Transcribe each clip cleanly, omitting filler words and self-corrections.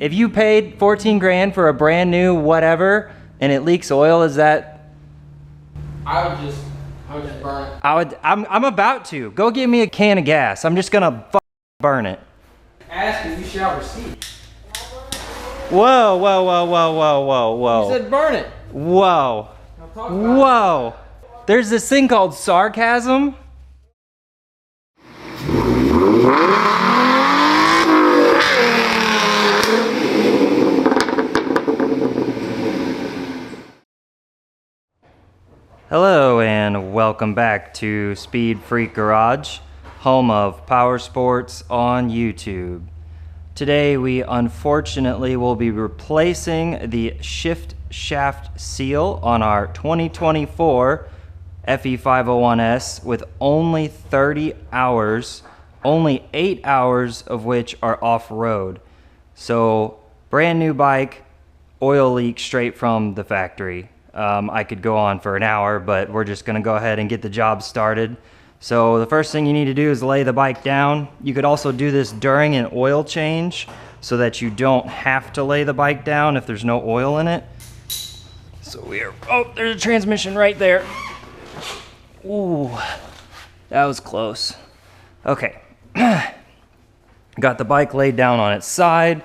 If you paid 14 grand for a brand new whatever and it leaks oil, is that? I would just burn it. I'm about to. Go get me a can of gas. I'm just gonna burn it. Ask and you shall receive. Whoa, whoa, whoa, whoa, whoa, whoa, whoa. You said burn it. Whoa. Whoa. There's this thing called sarcasm. Hello and welcome back to Speed Freak Garage, home of power sports on YouTube. Today we unfortunately will be replacing the shift shaft seal on our 2024 FE501S with only 30 hours, only 8 hours of which are off-road. So brand new bike, oil leak straight from the factory. I could go on for an hour, but we're just gonna go ahead and get the job started. So the first thing you need to do is lay the bike down. You could also do this during an oil change so that you don't have to lay the bike down if there's no oil in it. So there's a transmission right there. Ooh, that was close. Okay, got the bike laid down on its side.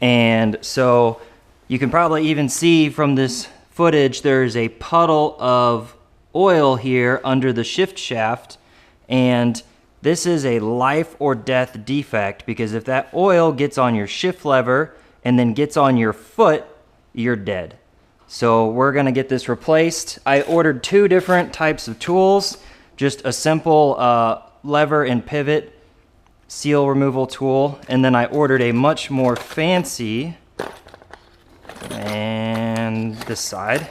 And so you can probably even see from this footage, there's a puddle of oil here under the shift shaft, and this is a life or death defect because if that oil gets on your shift lever and then gets on your foot, you're dead. So we're gonna get this replaced. I ordered 2 different types of tools, just a simple lever and pivot seal removal tool, and then I ordered a much more fancy, and this side.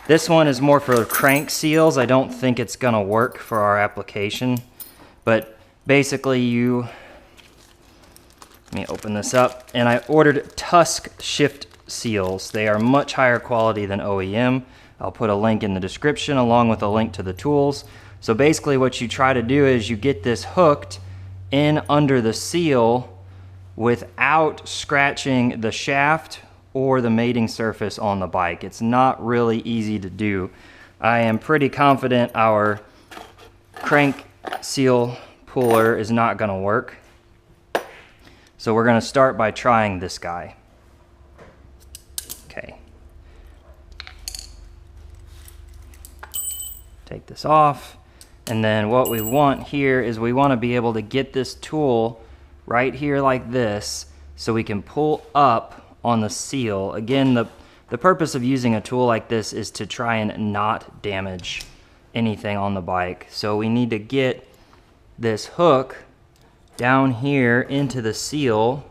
This one is more for crank seals. I don't think it's gonna work for our application, but basically let me open this up, and I ordered Tusk shift seals. They are much higher quality than OEM. I'll put a link in the description along with a link to the tools. So basically what you try to do is you get this hooked in under the seal without scratching the shaft or the mating surface on the bike. It's not really easy to do. I am pretty confident our crank seal puller is not gonna work. So we're gonna start by trying this guy. Okay. Take this off. And then what we want here is we wanna be able to get this tool right here like this so we can pull up on the seal. Again, the purpose of using a tool like this is to try and not damage anything on the bike. So we need to get this hook down here into the seal.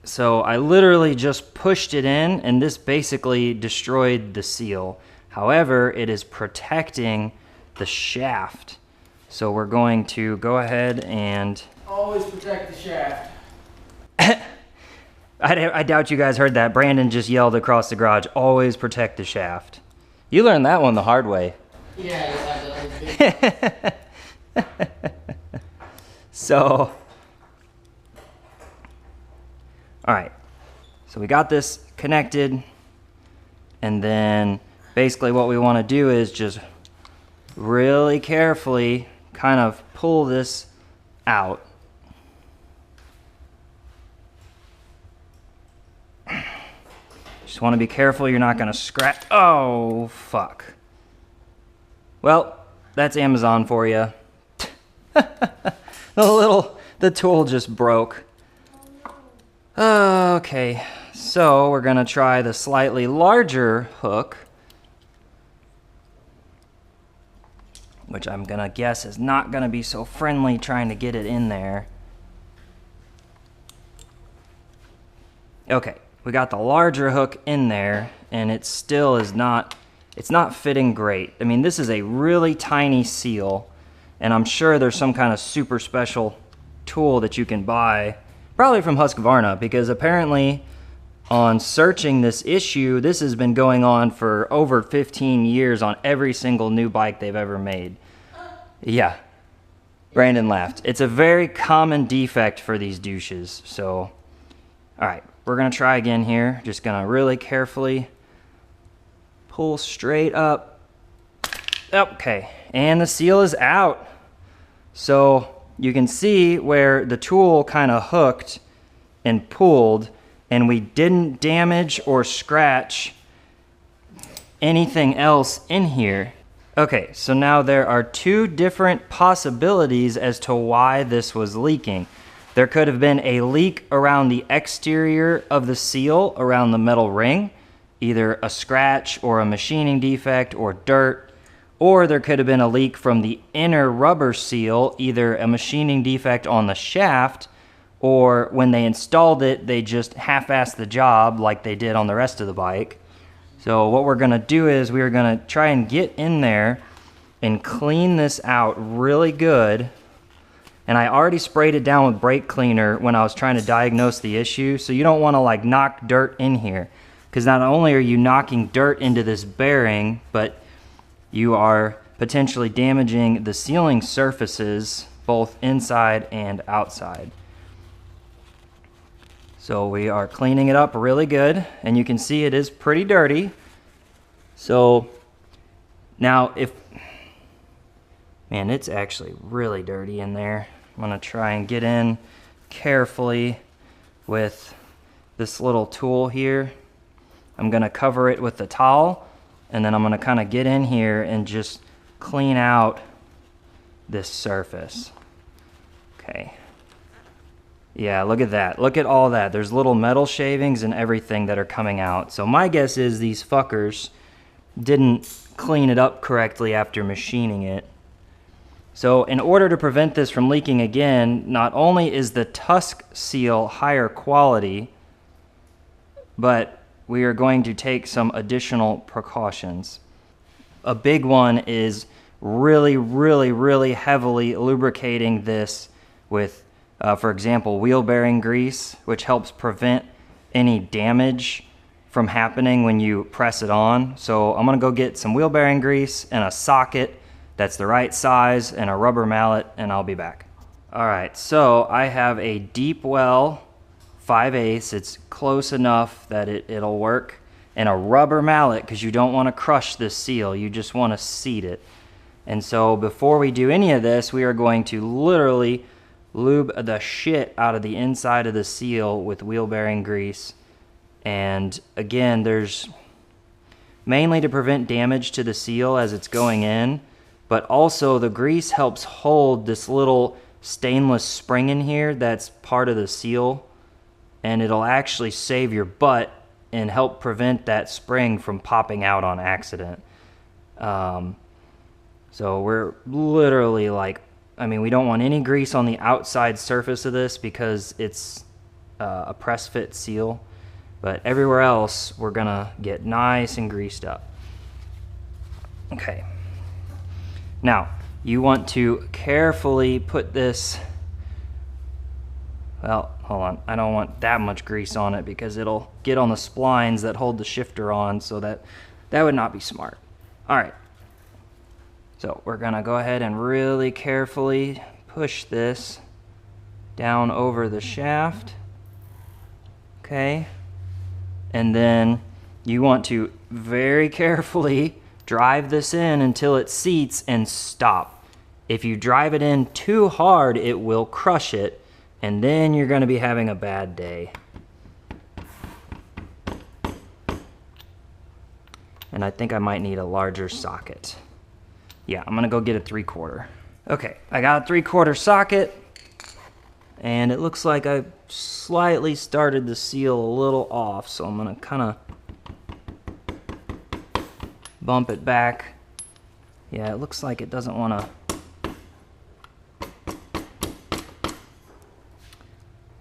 So I literally just pushed it in and this basically destroyed the seal. However, it is protecting the shaft. So we're going to go ahead and always protect the shaft. I doubt you guys heard that. Brandon just yelled across the garage, always protect the shaft. You learned that one the hard way. Yeah, So, all right. So we got this connected, and then basically what we want to do is just really carefully kind of pull this out. Just want to be careful you're not going to scratch. Oh, fuck. Well, that's Amazon for you. The tool just broke. Okay, so we're going to try the slightly larger hook, which I'm going to guess is not going to be so friendly trying to get it in there. Okay. We got the larger hook in there and it still is not, it's not fitting great. I mean, this is a really tiny seal and I'm sure there's some kind of super special tool that you can buy, probably from Husqvarna, because apparently on searching this issue, this has been going on for over 15 years on every single new bike they've ever made. Yeah, Brandon laughed. It's a very common defect for these douches, so All right, we're gonna try again here. Just gonna really carefully pull straight up. Okay, and the seal is out. So you can see where the tool kind of hooked and pulled, and we didn't damage or scratch anything else in here. Okay, so now there are two different possibilities as to why this was leaking. There could have been a leak around the exterior of the seal, around the metal ring, either a scratch or a machining defect or dirt, or there could have been a leak from the inner rubber seal, either a machining defect on the shaft, or when they installed it, they just half-assed the job like they did on the rest of the bike. So what we're gonna do is we're gonna try and get in there and clean this out really good. And I already sprayed it down with brake cleaner when I was trying to diagnose the issue. So you don't wanna like knock dirt in here, because not only are you knocking dirt into this bearing, but you are potentially damaging the sealing surfaces, both inside and outside. So we are cleaning it up really good, and you can see it is pretty dirty. So now man, it's actually really dirty in there. I'm gonna try and get in carefully with this little tool here. I'm gonna cover it with the towel, and then I'm gonna kind of get in here and just clean out this surface. Okay. Yeah, look at that. Look at all that. There's little metal shavings and everything that are coming out. So my guess is these fuckers didn't clean it up correctly after machining it. So in order to prevent this from leaking again, not only is the Tusk seal higher quality, but we are going to take some additional precautions. A big one is really heavily lubricating this with, for example, wheel bearing grease, which helps prevent any damage from happening when you press it on. So I'm gonna go get some wheel bearing grease and a socket that's the right size and a rubber mallet, and I'll be back. All right, so I have a deep well 5/8. It's close enough that it'll work, and a rubber mallet, because you don't want to crush this seal, you just want to seat it. And so before we do any of this, we are going to literally lube the shit out of the inside of the seal with wheel bearing grease. And again, there's mainly to prevent damage to the seal as it's going in, but also the grease helps hold this little stainless spring in here that's part of the seal, and it'll actually save your butt and help prevent that spring from popping out on accident. So we're literally like, I mean, we don't want any grease on the outside surface of this because it's a press fit seal, but everywhere else we're gonna get nice and greased up. Okay. Now, you want to carefully put this, well, hold on, I don't want that much grease on it because it'll get on the splines that hold the shifter on, so that would not be smart. All right, so we're gonna go ahead and really carefully push this down over the shaft, okay? And then you want to very carefully drive this in until it seats and stop. If you drive it in too hard, it will crush it, and then you're going to be having a bad day. And I think I might need a larger socket. Yeah, I'm going to go get a 3/4. Okay, I got a 3/4 socket, and it looks like I slightly started the seal a little off, so I'm going to kind of bump it back. Yeah, it looks like it doesn't want to.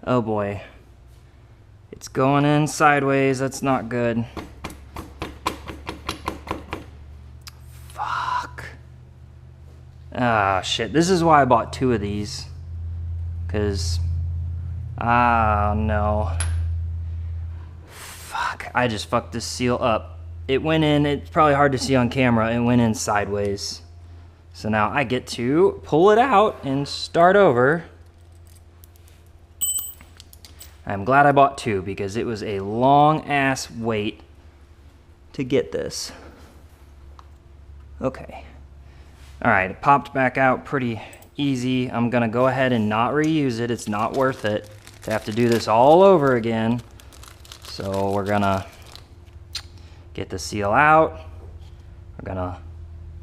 Oh boy. It's going in sideways. That's not good. Fuck. Ah, shit. This is why I bought 2 of these. Because, no. Fuck. I just fucked this seal up. It went in, it's probably hard to see on camera, it went in sideways. So now I get to pull it out and start over. I'm glad I bought two because it was a long ass wait to get this. Okay. All right, it popped back out pretty easy. I'm gonna go ahead and not reuse it. It's not worth it to have to do this all over again. So we're gonna get the seal out. We're gonna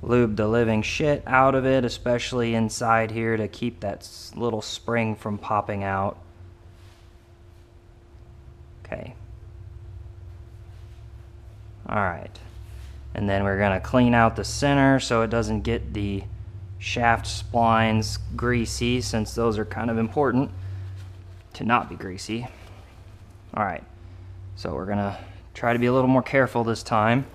lube the living shit out of it, especially inside here to keep that little spring from popping out. Okay. All right. And then we're gonna clean out the center so it doesn't get the shaft splines greasy, since those are kind of important to not be greasy. All right. So we're gonna try to be a little more careful this time.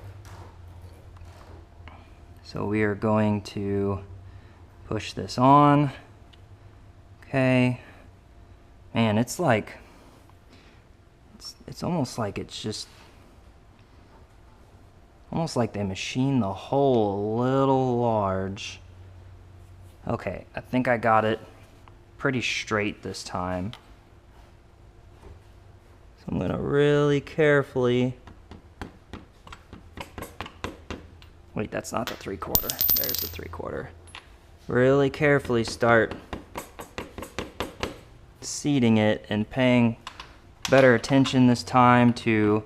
So we are going to push this on. Okay. Man, it's like, it's almost like it's just, almost like they machined the hole a little large. Okay, I think I got it pretty straight this time. So I'm gonna really carefully, wait, that's not the 3/4. There's the 3/4. Really carefully start seating it and paying better attention this time to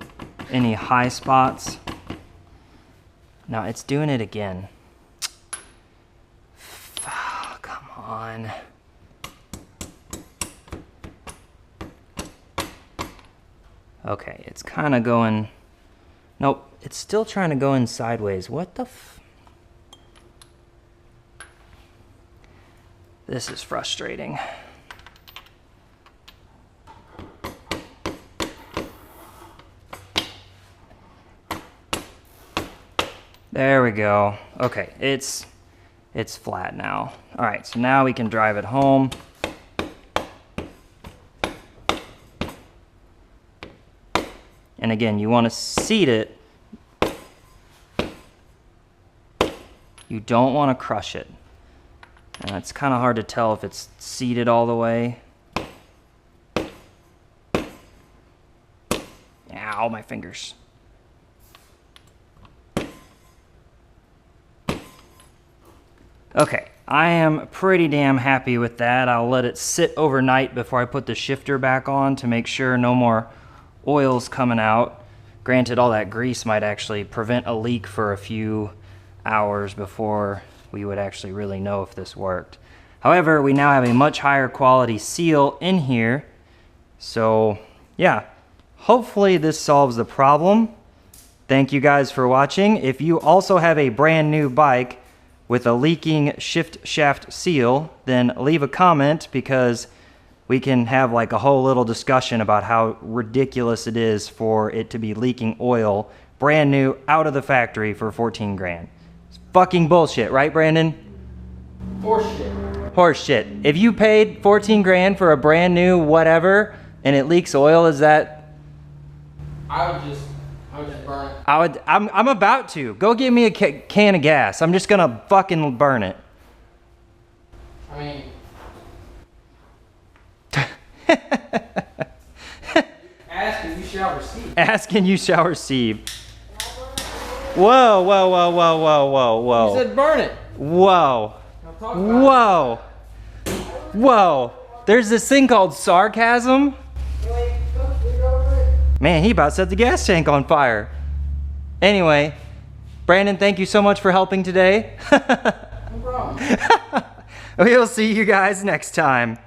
any high spots. Now it's doing it again. Come on. Okay, it's kind of going, nope, it's still trying to go in sideways. What the This is frustrating. There we go. Okay, it's flat now. All right, so now we can drive it home. And again, you want to seat it. You don't want to crush it. And it's kind of hard to tell if it's seated all the way. Ow, my fingers. Okay, I am pretty damn happy with that. I'll let it sit overnight before I put the shifter back on to make sure no more oil's coming out. Granted, all that grease might actually prevent a leak for a few hours before we would actually really know if this worked. However, we now have a much higher quality seal in here. So yeah, hopefully this solves the problem. Thank you guys for watching. If you also have a brand new bike with a leaking shift shaft seal, then leave a comment, because we can have like a whole little discussion about how ridiculous it is for it to be leaking oil brand new out of the factory for 14 grand. It's fucking bullshit, right, Brandon? Horseshit. Horseshit. If you paid 14 grand for a brand new whatever and it leaks oil, is that? I would just burn it. I'm about to. Go get me a can of gas. I'm just gonna fucking burn it. I mean, ask and you shall receive. Ask and you shall receive. Whoa, whoa, whoa, whoa, whoa, whoa, whoa. You said burn it. Whoa. Whoa. Whoa. There's this thing called sarcasm. Man, he about set the gas tank on fire. Anyway, Brandon, thank you so much for helping today. No problem. We'll see you guys next time.